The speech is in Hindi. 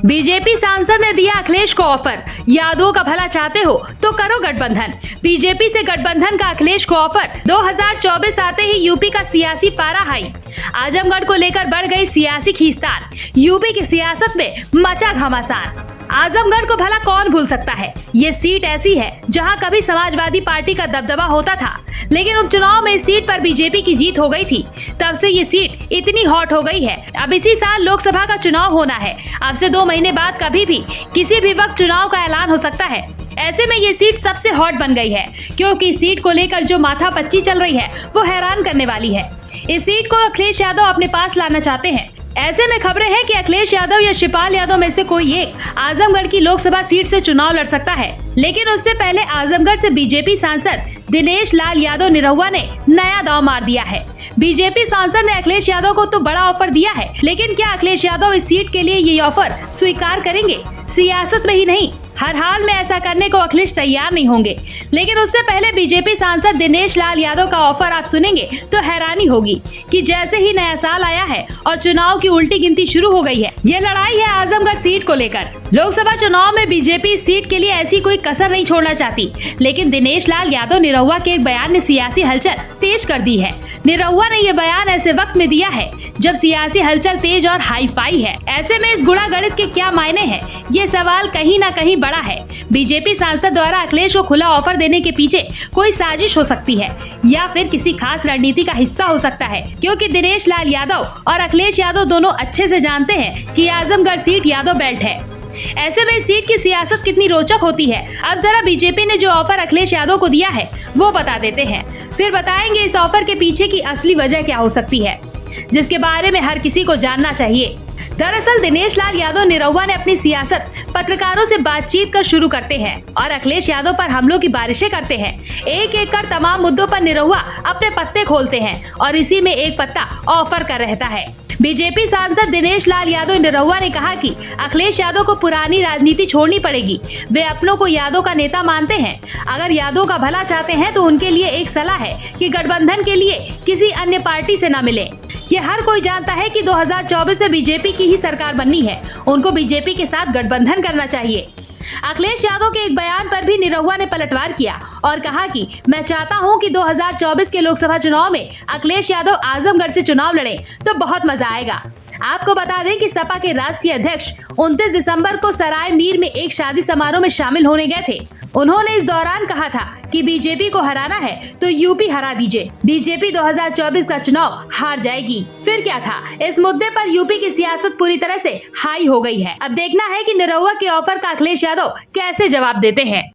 बीजेपी सांसद ने दिया अखिलेश को ऑफर, यादव का भला चाहते हो तो करो गठबंधन। बीजेपी से गठबंधन का अखिलेश को ऑफर। 2024 आते ही यूपी का सियासी पारा हाई। आजमगढ़ को लेकर बढ़ गई सियासी खींचतान। यूपी की सियासत में मचा घमासान। आजमगढ़ को भला कौन भूल सकता है। ये सीट ऐसी है जहां कभी समाजवादी पार्टी का दबदबा होता था, लेकिन उपचुनाव में इस सीट पर बीजेपी की जीत हो गई थी। तब से ये सीट इतनी हॉट हो गई है। अब इसी साल लोकसभा का चुनाव होना है। अब से 2 महीने बाद कभी भी किसी भी वक्त चुनाव का ऐलान हो सकता है। ऐसे में ये सीट सबसे हॉट बन गई है, क्योंकि इस सीट को लेकर जो माथापच्ची चल रही है वो हैरान करने वाली है। इस सीट को अखिलेश यादव अपने पास लाना चाहते हैं। ऐसे में खबरें हैं कि अखिलेश यादव या शिवपाल यादव में से कोई एक आजमगढ़ की लोकसभा सीट से चुनाव लड़ सकता है। लेकिन उससे पहले आजमगढ़ से बीजेपी सांसद दिनेश लाल यादव निरहुआ ने नया दांव मार दिया है। बीजेपी सांसद ने अखिलेश यादव को तो बड़ा ऑफर दिया है, लेकिन क्या अखिलेश यादव इस सीट के लिए ये ऑफर स्वीकार करेंगे? सियासत में ही नहीं, हर हाल में ऐसा करने को अखिलेश तैयार नहीं होंगे। लेकिन उससे पहले बीजेपी सांसद दिनेश लाल यादव का ऑफर आप सुनेंगे तो हैरानी होगी कि जैसे ही नया साल आया है और चुनाव की उल्टी गिनती शुरू हो गई है। ये लड़ाई है आजमगढ़ सीट को लेकर। लोकसभा चुनाव में बीजेपी इस सीट के लिए ऐसी कोई कसर नहीं छोड़ना चाहती, लेकिन दिनेश लाल यादव निरहुआ के एक बयान ने सियासी हलचल तेज कर दी है। निरहुआ ने ये बयान ऐसे वक्त में दिया है जब सियासी हलचल तेज और हाई फाई है। ऐसे में इस गुणा गणित के क्या मायने हैं, ये सवाल कहीं ना कहीं बड़ा है। बीजेपी सांसद द्वारा अखिलेश को खुला ऑफर देने के पीछे कोई साजिश हो सकती है या फिर किसी खास रणनीति का हिस्सा हो सकता है, क्योंकि दिनेश लाल यादव और अखिलेश यादव दोनों अच्छे से जानते हैं कि आजमगढ़ सीट यादव बेल्ट है। ऐसे में सीट की सियासत कितनी रोचक होती है। अब जरा बीजेपी ने जो ऑफर अखिलेश यादव को दिया है वो बता देते हैं, फिर बताएंगे इस ऑफर के पीछे की असली वजह क्या हो सकती है, जिसके बारे में हर किसी को जानना चाहिए। दरअसल दिनेश लाल यादव निरहुआ ने अपनी सियासत पत्रकारों से बातचीत कर शुरू करते हैं और अखिलेश यादव पर हमलों की बारिशें करते हैं। एक एक कर तमाम मुद्दों पर निरहुआ अपने पत्ते खोलते हैं और इसी में एक पत्ता ऑफर का रहता है। बीजेपी सांसद दिनेश लाल यादव निरहुआ ने कहा कि अखिलेश यादव को पुरानी राजनीति छोड़नी पड़ेगी। वे अपनों को यादव का नेता मानते हैं। अगर यादव का भला चाहते हैं तो उनके लिए एक सलाह है कि गठबंधन के लिए किसी अन्य पार्टी से न मिले। ये हर कोई जानता है कि 2024 में बीजेपी की ही सरकार बननी है। उनको बीजेपी के साथ गठबंधन करना चाहिए। अखिलेश यादव के एक बयान पर भी निरहुआ ने पलटवार किया और कहा कि मैं चाहता हूं कि 2024 के लोकसभा चुनाव में अखिलेश यादव आजमगढ़ से चुनाव लड़े तो बहुत मजा आएगा। आपको बता दें कि सपा के राष्ट्रीय अध्यक्ष 29 दिसंबर को सराय मीर में एक शादी समारोह में शामिल होने गए थे। उन्होंने इस दौरान कहा था कि बीजेपी को हराना है तो यूपी हरा दीजिए। बीजेपी 2024 का चुनाव हार जाएगी। फिर क्या था, इस मुद्दे पर यूपी की सियासत पूरी तरह से हाई हो गई है। अब देखना है कि निरहुआ के ऑफर का अखिलेश यादव कैसे जवाब देते हैं।